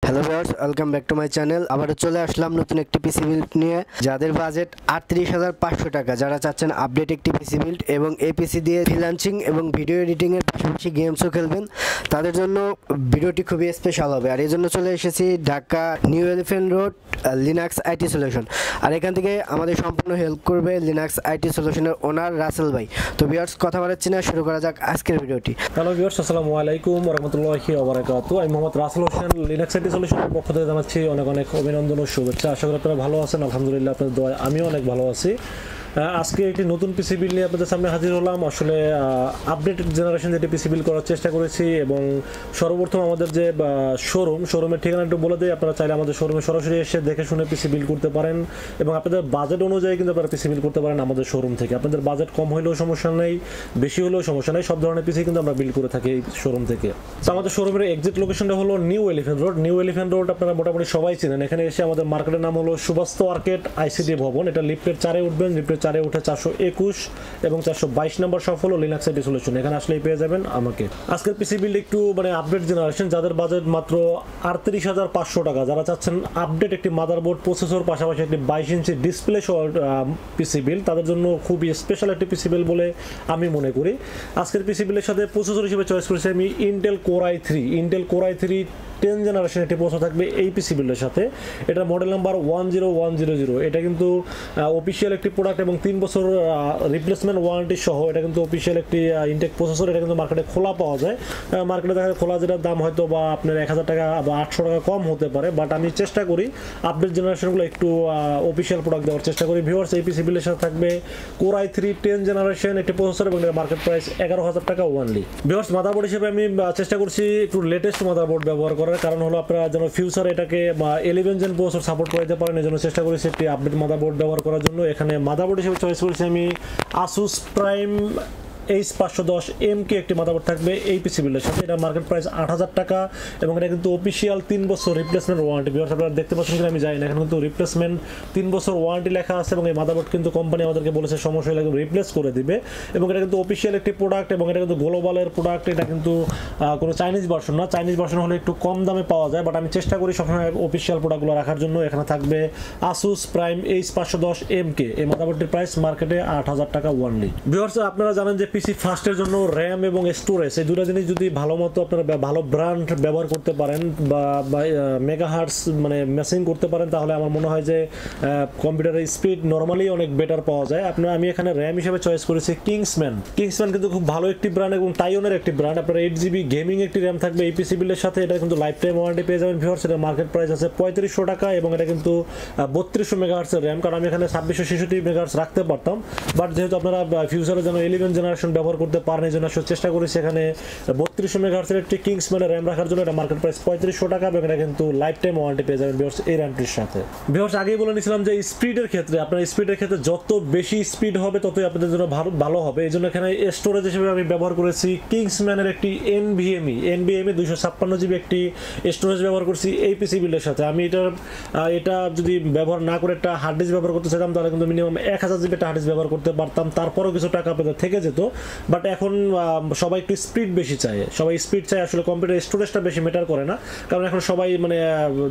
Hello viewers, welcome back to my channel. আবারও চলে আসলাম নতুন একটি পিসি বিল্ড নিয়ে। যাদের বাজেট 38,500 টাকা, যারা চাচ্ছেন আপডেট একটি পিসি বিল্ড এবং এই পিসি দিয়ে ফ্রিল্যান্সিং এবং ভিডিও এডিটিংয়ের পাশাপাশি গেমসও খেলবেন, তাদের জন্য ভিডিওটি খুবই স্পেশাল হবে। আর এই জন্য চলে এসেছি Dhaka New Elephant Road Linux IT solution. আর এখান থেকে আমাদের সম্পূর্ণ হেল্প করবে লিনাক্স আইটি সলিউশনের ওনার রাসেল ভাই। তো ভিউয়ার্স, কথা বাড়াচ্ছি না, শুরু করা যাক আজকের ভিডিওটি। হ্যালো ভিউয়ার্স, আসসালামু আলাইকুম ওয়া রাহমাতুল্লাহি ওয়া বারাকাতুহু। আমি মোহাম্মদ রাসেল হোসেন, লিনাক্স আইটি সলিউশনের পক্ষ থেকে জানাচ্ছি অনেক অনেক অভিনন্দন ও শুভেচ্ছা। আশা করি আপনারা ভালো আছেন। আলহামদুলিল্লাহ, আপনাদের দোয়ায় আমিও অনেক ভালো আছি। আজকে একটি নতুন পিসি বিল নিয়ে আপনাদের সামনে হাজির হলাম। আসলে আপডেটেড জেনারেশন যেটি পিসি বিল করার চেষ্টা করেছি এবং সর্বপ্রথম আমাদের যে শোরুমের ঠিকানা একটু বলে দিই। আপনারা চাইলে আমাদের শোরুমে সরাসরি এসে দেখে শুনে পিসি বিল করতে পারেন এবং আপনাদের বাজেট অনুযায়ী কিন্তু আপনারা পিসি বিল করতে পারেন আমাদের শোরুম থেকে। আপনাদের বাজেট কম হলেও সমস্যা নেই, বেশি হলেও সমস্যা নেই, সব ধরনের পিসি কিন্তু আমরা বিল করে থাকি এই শোরুম থেকে। তো আমাদের শোরুমের এক্সাক্ট লোকেশনটা হলো new Elephant road. New Elephant road আপনারা মোটামুটি সবাই চিনেন। এখানে এসে আমাদের মার্কেটের নাম হলো সুবাস্ত আর্কেড আইসিডি ভবন। এটা লিফটের 4-এ উঠবেন, লিফটের 4-এ উঠে 421 এবং 422 নম্বর শপ হলো লিনাক্স আইটি সলিউশন। এখানে আসলেই পেয়ে যাবেন আমাকে। আজকের পিসি বিল্ড একটু আপডেট জেনারেশন, যাদের বাজেট মাত্র 38,500 টাকা, যারা চাচ্ছেন আপডেট একটি মাদারবোর্ড, প্রসেসর, পাশাপাশি একটি 22 ইঞ্চি ডিসপ্লে সহ পিসি বিল্ড, তাদের জন্য খুবই স্পেশাল একটি পিসি বিল্ড বলে আমি মনে করি। আজকের পিসি বিল্ডের সাথে প্রসেসর হিসেবে চয়েস করেছি আমি ইন্টেল কোর i3 10 জেনারেশন একটি প্রসেসর থাকবে এই পিসি বিল্ডের সাথে। এটা মডেল নাম্বার 10100। এটা কিন্তু অফিসিয়াল একটি প্রোডাক্ট এবং 3 বছর রিপ্লেসমেন্ট ওয়ারেন্টি সহ এটা কিন্তু অফিসিয়াল একটি ইনটেক প্রসেসর। এটা কিন্তু মার্কেটে খোলা পাওয়া যায়। মার্কেটে দেখা যায় খোলা যেটার দাম হয়তো বা আপনার 1000 টাকা বা 800 টাকা কম হতে পারে, বাট আমি চেষ্টা করি আপডেট জেনারেশনগুলো একটু অফিসিয়াল প্রোডাক্ট দেওয়ার চেষ্টা করি। ভিউয়ার্স, এই পিসি বিল্ডের সাথে থাকবে কোর i3 10 জেনারেশন একটি প্রসেসর এবং এর মার্কেট প্রাইস 11,000 টাকা ওনলি। ভিউয়ার্স, মাদারবোর্ড হিসেবে আমি চেষ্টা করছি একটু লেটেস্ট মাদারবোর্ড ব্যবহার করার, কারণ হলো আপনারা যেন ফিউচারে এটাকে 11 জেন প্রসেসর সাপোর্ট করতে পারেন। এই জন্য চেষ্টা করেছি একটি আপডেট মাদারবোর্ড ব্যবহার করার জন্য। এখানে মাদারবোর্ড হিসেবে চয়েস করেছি আমি আসুস প্রাইম H510MK একটি মাদারবোর্ড থাকবে এই পিসি বিল্ডের সাথে। এটা মার্কেট প্রাইস 8,000 টাকা এবং এটা কিন্তু অফিসিয়াল 3 বছর রিপ্লেসমেন্ট ওয়ারেন্টি। ভিউয়ার্স, আপনারা দেখতে পাচ্ছেন কিনা আমি জানি না, এখানে কিন্তু রিপ্লেসমেন্ট 3 বছর ওয়ারেন্টি লেখা আছে এবং এই মাদারবোর্ড কিন্তু কোম্পানি আমাদেরকে বলেছে সমস্যা হলে রিপ্লেস করে দিবে এবং এটা কিন্তু অফিসিয়াল একটি প্রোডাক্ট এবং এটা কিন্তু গ্লোবালের প্রোডাক্ট। এটা কিন্তু কোনো চাইনিজ ভার্সন না। চাইনিজ ভার্সন হলে একটু কম দামে পাওয়া যায়, বাট আমি চেষ্টা করি সবসময় অফিসিয়াল প্রোডাক্টগুলো রাখার জন্য। এখানে থাকবে আসুস প্রাইম H510MK। এই মাদারবোর্ডটির প্রাইস মার্কেটে 8,000 টাকা ওনলি। ভিউয়ার্স, আপনারা জানেন যে পিসি ফাস্টের জন্য র্যাম এবং স্টোরেজ এই দুটো জিনিস যদি ভালো মতো আপনারা ভালো ব্র্যান্ড ব্যবহার করতে পারেন বা মেগাহার্টস মানে মেশিং করতে পারেন, তাহলে আমার মনে হয় যে কম্পিউটারের স্পিড নরমালি অনেক বেটার পাওয়া যায়। আমি এখানে র্যাম হিসেবে চয়েস করেছি কিংসম্যান কিন্তু খুব ভালো একটি ব্র্যান্ড এবং তাইওনের একটি ব্র্যান্ড। আপনার 8GB গেমিং একটি র্যাম থাকবে এই পিসি বিল্ডের সাথে। এটা কিন্তু লাইফ টাইম ওয়ারেন্টি পেয়ে যাবেন। ভিউয়ার্স, এর মার্কেট প্রাইস আছে 3500 টাকা এবং এটা কিন্তু 3200 মেগাহার্টসের র্যাম, কারণ আমি এখানে 2666 মেগাহার্টস রাখতে পারতাম, বাট যেহেতু আপনারা ফিউচারে যেন 11 জেনারেশন ব্যবহার করতে পারেন এই জন্য চেষ্টা করেছি এখানে 3200 মেগাহার্টসের একটি কিংসম্যানের র্যাম রাখার জন্য। এটা মার্কেট প্রাইস 3500 টাকা এবং এটা কিন্তু লাইফ টাইম ওয়ারেন্টি পেয়ে যাবেন ভিউয়ার্স এই র্যামটির সাথে। ভিউয়ার্স, আগেই বলে নিয়েছিলাম যে স্পিডের ক্ষেত্রে আপনার স্পিডের ক্ষেত্রে যত বেশি স্পিড হবে ততই আপনাদের জন্য ভালো হবে। এই জন্য এখানে স্টোরেজ হিসেবে আমি ব্যবহার করেছি কিংসম্যানের একটি NVMe 256GB একটি স্টোরেজ ব্যবহার করছি এই পিসি বিল্ডের সাথে। আমি এটা যদি ব্যবহার না করে একটা হার্ড ডিস্ক ব্যবহার করতে চাইতাম তাহলে কিন্তু মিনিমাম 1000GB একটা হার্ড ডিস্ক ব্যবহার করতে পারতাম, তারপরেও কিছু টাকা আপনাদের থেকে যেত। বাট এখন সবাই একটু স্পিড বেশি চায়, সবাই স্পিড চায়, আসলে কম্পিউটার স্টোরেজটা বেশি ম্যাটার করে না, কারণ এখন সবাই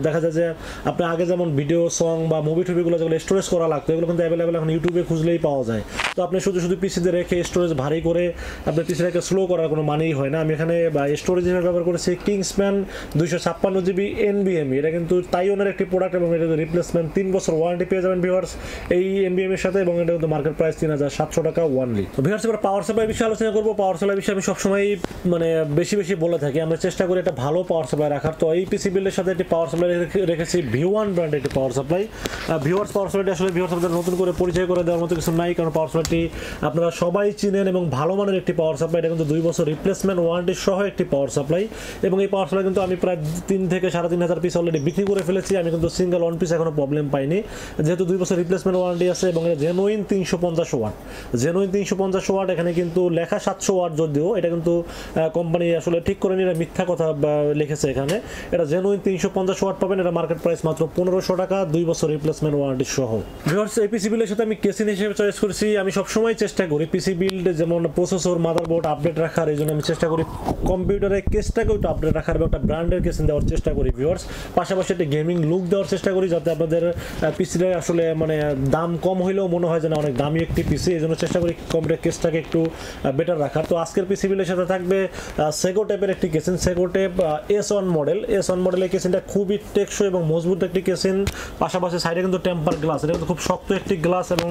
দেখা যায় যে আপনি আগে যেমন ভিডিও, সং বা মুভি টুভিগুলো যেগুলো স্টোরেজ করা লাগতো এগুলো কিন্তু অ্যাভেলেবেল এখন ইউটিউবে খুঁজলেই পাওয়া যায়। তো আপনি শুধু পিসিতে রেখে স্টোরেজ ভারী করে আপনি পিসিটাকে স্লো করার কোনো মানেই হয় না। আমি এখানে স্টোরেজ হিসেবে ব্যবহার করেছি কিংসম্যান 256GB NVMe। এটা কিন্তু তাইওয়ানের একটি প্রোডাক্ট এবং এটা রিপ্লেসমেন্ট 3 বছর ওয়ারেন্টি পেয়ে যাবেন ভিউয়ার্স এই NVMe এর সাথে এবং এটা কিন্তু মার্কেট প্রাইস 3700 টাকা ওনলি। তো ভিউয়ার্স, এবার পাওয়ার সাপ্লাই বিষয়ে আলোচনা করবো। পাওয়ার সাপ্লাই বিষয়ে আমি সবসময় বেশি বলে থাকি, আমরা চেষ্টা করি একটা ভালো পাওয়ার সাপ্লাই রাখার। তো এই পিসি বিল্ডের সাথে একটি পাওয়ার সাপ্লাই রেখেছি V1 ব্র্যান্ডের একটি পাওয়ার সাপ্লাই। ভিউয়ার্স, পাওয়ার সাপ্লাইটি আসলে ভিউয়ার্স আপনাদের নতুন করে পরিচয় করে দেওয়ার মতো কিছু নাই, কারণ পাওয়ার সাপ্লাইটি আপনারা সবাই চিনেন এবং ভালো মানের একটি পাওয়ার সাপ্লাই। এটা কিন্তু 2 বছর রিপ্লেসমেন্ট ওয়ারেন্টি সহ একটি পাওয়ার সাপ্লাই এবং এই পাওয়ার সাপ্লাই কিন্তু আমি প্রায় 3 থেকে 3500 পিস অলরেডি বিক্রি করে ফেলেছি। আমি কিন্তু সিঙ্গেল 1 পিস এখনো প্রবলেম পাইনি, যেহেতু 2 বছর রিপ্লেসমেন্ট ওয়ারেন্টি আছে এবং এটা জেনুইন 350 ওয়াট। এখানে কিন্তু লেখা 700 ওয়াট, যদিও এটা কিন্তু কোম্পানি আসলে ঠিক করে নিয়ে মিথ্যা কথা লিখেছে এখানে। এটা জেনুইন 350 ওয়াট পাবেন। এটা মার্কেট প্রাইস মাত্র 1500 টাকা, 2 বছর রিপ্লেসমেন্ট ওয়ারেন্টি সহ। ভিউয়ার্স, এই পিসি বিল্ডের সাথে আমি কেসিন হিসেবে চয়েস করেছি। আমি সবসময় চেষ্টা করি পিসি বিল্ড যেমন প্রসেসর, মাদারবোর্ড আপডেট রাখার, এই জন্য আমি চেষ্টা করি কম্পিউটারের কেসটাকে একটু আপডেট রাখার এবং একটা ব্র্যান্ডের কেসিন দেওয়ার চেষ্টা করি ভিউয়ার্স। পাশাপাশি একটা গেমিং লুক দেওয়ার চেষ্টা করি, যাতে আপনাদের পিসিটা আসলে মানে দাম কম হইলেও মনে হয় যে না অনেক দামি একটি পিসি। এই জন্য চেষ্টা করি কম্পিউটার কেসটাকে একটু বেটার রাখার। তো আজকের পিসি বিল্ডের সাথে থাকবে সেগোটেপের একটি কেসিন, সেগোটেপ S1 মডেল। S1 মডেলের কেসিনটা খুবই টেকসই এবং মজবুত একটি কেসিন। পাশাপাশি সাইডে কিন্তু টেম্পার গ্লাস, এটা কিন্তু খুব শক্ত একটি গ্লাস এবং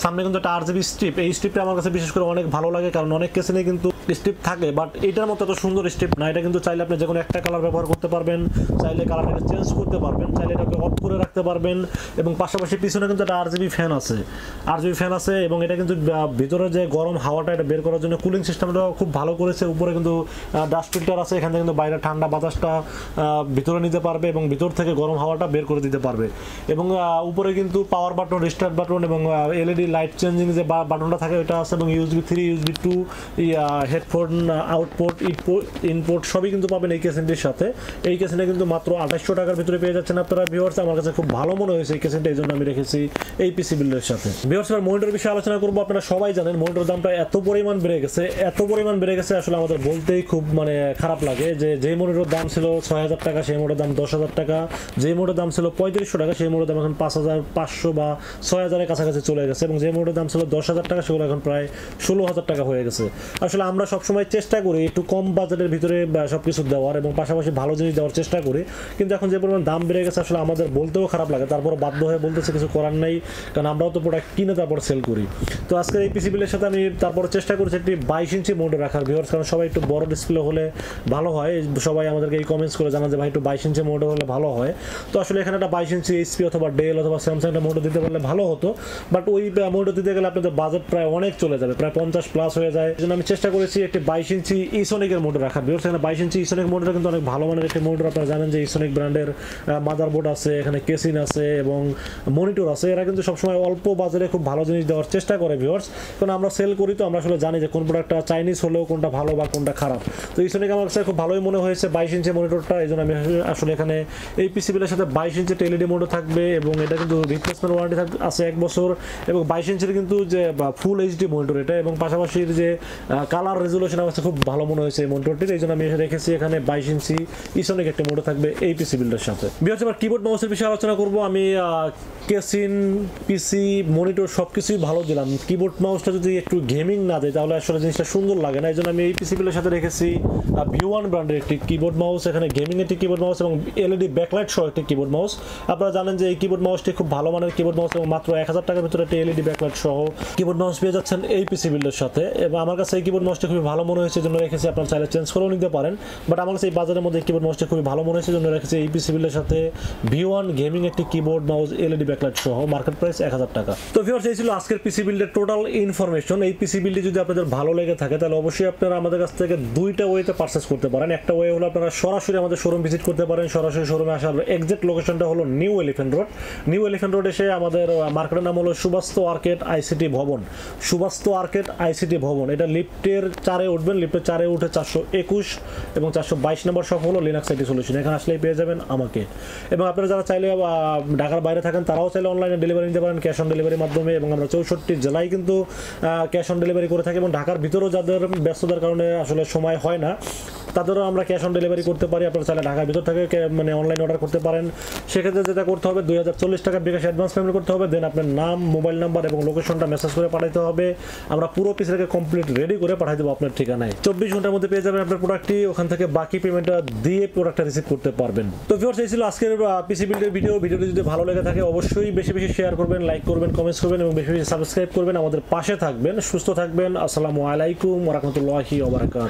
সামনে কিন্তু একটা RGB স্ট্রিপ। এই স্ট্রিপটা আমার কাছে বিশেষ করে অনেক ভালো লাগে, কারণ অনেক কেসিনে কিন্তু স্ট্রিপ থাকে, বাট এটার মতো এত সুন্দর স্ট্রিপ না। এটা কিন্তু চাইলে আপনি যে কোনো একটা কালার ব্যবহার করতে পারবেন, চাইলে কালারটাকে চেঞ্জ করতে পারবেন, চাইলে এটাকে অফ করে রাখতে পারবেন। এবং পাশাপাশি পিছনে কিন্তু একটা RGB ফ্যান আছে এবং এটা কিন্তু ভিতরে যে গরম হাওয়াটা এটা বের করার জন্য কুলিং সিস্টেমটা খুব ভালো করেছে। উপরে কিন্তু ডাস্ট ফিল্টার আছে, এখান থেকে কিন্তু বাইরে ঠান্ডা বাতাসটা ভিতরে নিতে পারবে এবং ভিতর থেকে গরম হাওয়াটা বের করে দিতে পারবে। এবং উপরে কিন্তু পাওয়ার বাটন, রিস্টার্ট বাটন এবং LED লাইট চেঞ্জিং যে বাটনটা থাকে ওটা আছে, এবং USB 3, USB 2 headphone output, input সবই কিন্তু পাবেন এই কেসিনটির সাথে। এই কেসিনটা কিন্তু মাত্র 2800 টাকার ভিতরে পেয়ে যাচ্ছেন আপনারা ভিউয়ার্স। আমার কাছে খুব ভালো মনে হয়েছে এই কেসিনটা, এই জন্য আমি রেখেছি এই পিসি বিল্ডের সাথে। ভিউয়ার্স, মনিটর বিষয়ে আলোচনা করবো। আপনারা সবাই জানেন মনিটর দামটা এত পরিমাণ বেড়ে গেছে আসলে আমাদের বলতেই খুব মানে খারাপ লাগে যে মনিটর দাম ছিল 6000 টাকা সেই মনিটর দাম 10,000 টাকা, যে মনিটর দাম ছিল 3500 টাকা সেই মনিটর দাম এখন 5500 বা 6000-এর কাছাকাছি চলে গেছে, এবং যে মনিটর দাম ছিল 10,000 টাকা সেগুলো এখন প্রায় 16,000 টাকা হয়ে গেছে। আসলে আমরা সবসময় চেষ্টা করি একটু কম বাজেটের ভিতরে সবকিছু দেওয়ার এবং পাশাপাশি ভালো জিনিস দেওয়ার চেষ্টা করি, কিন্তু এখন যে পরিমাণ দাম বেড়ে গেছে আসলে আমাদের বলতেও খারাপ লাগে, তারপর বাধ্য হয়ে বলতেছে, কিছু করার নেই, কারণ আমরাও তো প্রোডাক্ট কিনে তারপর সেল করি। তো আজকের এই পিসি বিলের সাথে আমি তারপর চেষ্টা করেছি একটি 22 ইঞ্চি মনিটর রাখার ভিউয়ার্স, কারণ সবাই একটু বড় ডিসপ্লে হলে ভালো হয়। সবাই আমাদেরকে এই কমেন্টস করে জানান যে ভাই একটু 22 ইঞ্চি মনিটর হলে ভালো হয়। তো আসলে এখানে একটা 22 ইঞ্চি HP অথবা ডেল অথবা স্যামসাং একটা মনিটর দিতে পারলে ভালো হতো, বাট ওই মনিটর দিতে গেলে আপনাদের বাজেট প্রায় অনেক চলে যাবে, প্রায় 50+ হয়ে যায়। এই জন্য আমি চেষ্টা করেছি একটি 22 ইঞ্চি ইসোনিকের মনিটর রাখার ভিউয়ার্স। এখানে 22 ইঞ্চি ইসোনিক মনিটর কিন্তু অনেক ভালো মানের একটি মনিটর। আপনারা জানেন যে ইসোনিক ব্র্যান্ডের মাদারবোর্ড আছে, এখানে কেসিন আছে এবং মনিটর আছে। এরা কিন্তু সবসময় অল্প বাজারে খুব ভালো জিনিস দেওয়ার চেষ্টা করে ভিউয়ার্স, কারণ আমরা সেল করি তো আমরা আসলে জানি যে কোন প্রোডাক্টটা চাইনিজ হলেও কোনটা ভালো বা কোনটা খারাপ। তো ইসোনিক আমার কাছে খুব ভালোই মনে হয়েছে 22 ইঞ্চি মনিটরটা, এই জন্য আমি আসলে এখানে এই পিসি বিলের সাথে 22 ইঞ্চি LED মনিটর থাকবে এবং এটা কিন্তু রিপ্লেসমেন্ট ওয়ারেন্টি আছে 1 বছর, এবং 22 ইঞ্চির কিন্তু যে ফুল HD মনিটর এটা, এবং পাশাপাশি যে কালার রেজুলেশন আমার কাছে খুব ভালো মনে হয়েছে এই মনিটরটির, এই জন্য আমি রেখেছি এখানে 22 ইঞ্চি ইসোনিক একটা মনিটর থাকবে এই পিসি বিল্ডের সাথে। বিশেষ করে কিবোর্ড মাউসের বিষয়ে আলোচনা করব। আমি কেসিন, পিসি, মনিটর সবকিছুই ভালো দিলাম, কিবোর্ড মাউসটা যদি একটু গেমিং না দেয় তাহলে আসলে জিনিসটা সুন্দর লাগে না। এই জন্য আমি এই পিসি বিলের সাথে রেখেছি V1 ব্র্যান্ডের একটি কিবোর্ড মাউস, এখানে গেমিং একটি কিবোর্ড মাউস এবং LED ব্যাকলাইট সহ একটি কিবোর্ড মাউস। আপনারা জানেন যে এই কিবোর্ড মাউসটি খুব ভালো মানের কিবোর্ড মাউস এবং মাত্র 1000 টাকার ভিতরে একটি LED ব্যাকলাইট সহ কিবোর্ড মাউস পেয়ে যাচ্ছেন এই পিসি বিল্ডের সাথে, এবং আমার কাছে এই কিবোর্ড মাউসটি খুবই ভালো মনে হয়েছে জন্য রেখেছি। আপনারা চাইলে চেঞ্জ করেও নিতে পারেন, বাট আমার কাছে এই বাজারের মধ্যে কিবোর্ড মাউসটি খুবই ভালো মনে হয়েছে জন্য রেখেছি এই পিসি বিল্ডের সাথে V1 গেমিং একটি কিবোর্ড মাউস LED ব্যাকলাইট সহ, মার্কেট প্রাইস 1000 টাকা। তো ভিউয়ার্স, এই ছিল আজকের পিসি বিল্ডের টোটাল ইনফরমেশন। এই পিসি বিল্ডটি যদি আপনাদের ভালো লেগে থাকে তাহলে অবশ্যই আপনারা আমাদের কাছ থেকে দুইটা ওয়েতে পারচেজ করতে পারেন। একটা ওয়ে হলো আপনারা সরাসরি আমাদের শোরুম ভিজিট করতে পারেন। সরাসরি শোরুমে আসার এক্সাক্ট লোকেশনটা হলো new Elephant road. New Elephant road এসে আমাদের মার্কেটের নাম হলো সুবাস্তু আর্কেড ICT ভবন। সুবাস্তু আর্কেড ICT ভবন, এটা লিফটের 4-এ উঠবেন, লিফটের 4-এ উঠে 421 এবং 422 নম্বর শপ হলো লিনাক্স আইটি সলিউশন। এখানে আসলেই পেয়ে যাবেন আমাকে। এবং আপনারা যারা চাইলে ঢাকার বাইরে থাকেন তারাও চাইলে অনলাইনে ডেলিভারি নিতে পারেন ক্যাশ অন ডেলিভারির মাধ্যমে, এবং আমরা 64 জেলায় কিন্তু ক্যাশ অন ডেলিভারি করে থাকি, এবং ঢাকার ভিতরেও যাদের ব্যস্ততার কারণে আসলে সময় হয় না তাদেরও আমরা ক্যাশ অন ডেলিভারি করতে পারি। আপনারা চাইলে ঢাকার ভিতর থেকে মানে অনলাইন অর্ডার করতে পারেন। সেক্ষেত্রে যেটা করতে হবে 2040 টাকা বিকাশ অ্যাডভান্স পেমেন্ট করতে হবে, দেন আপনার নাম, মোবাইল নাম্বার এবং লোকেশনটা মেসেজ করে পাঠাতে হবে। আমরা পুরো পিসটাকে কমপ্লিট রেডি করে পাঠিয়ে দেবো আপনার ঠিকানায়। 24 ঘন্টার মধ্যে পেয়ে যাবেন আপনার প্রোডাক্টটি, ওখান থেকে বাকি পেমেন্টটা দিয়ে প্রোডাক্টটা রিসিভ করতে পারবেন। তো ভিউয়ার্স, এই ছিল আজকের পিসি বিল্ডের ভিডিওটি যদি ভালো লেগে থাকে অবশ্যই বেশি বেশি শেয়ার করবেন, লাইক করবেন, কমেন্টস করবেন এবং বেশি বেশি সাবস্ক্রাইব করবেন। আমাদের পাশে থাকবেন, সুস্থ থাকবেন। আসসালামু আলাইকুম ওয়া রাহমাতুল্লাহি ওয়া বারাকাতুহু।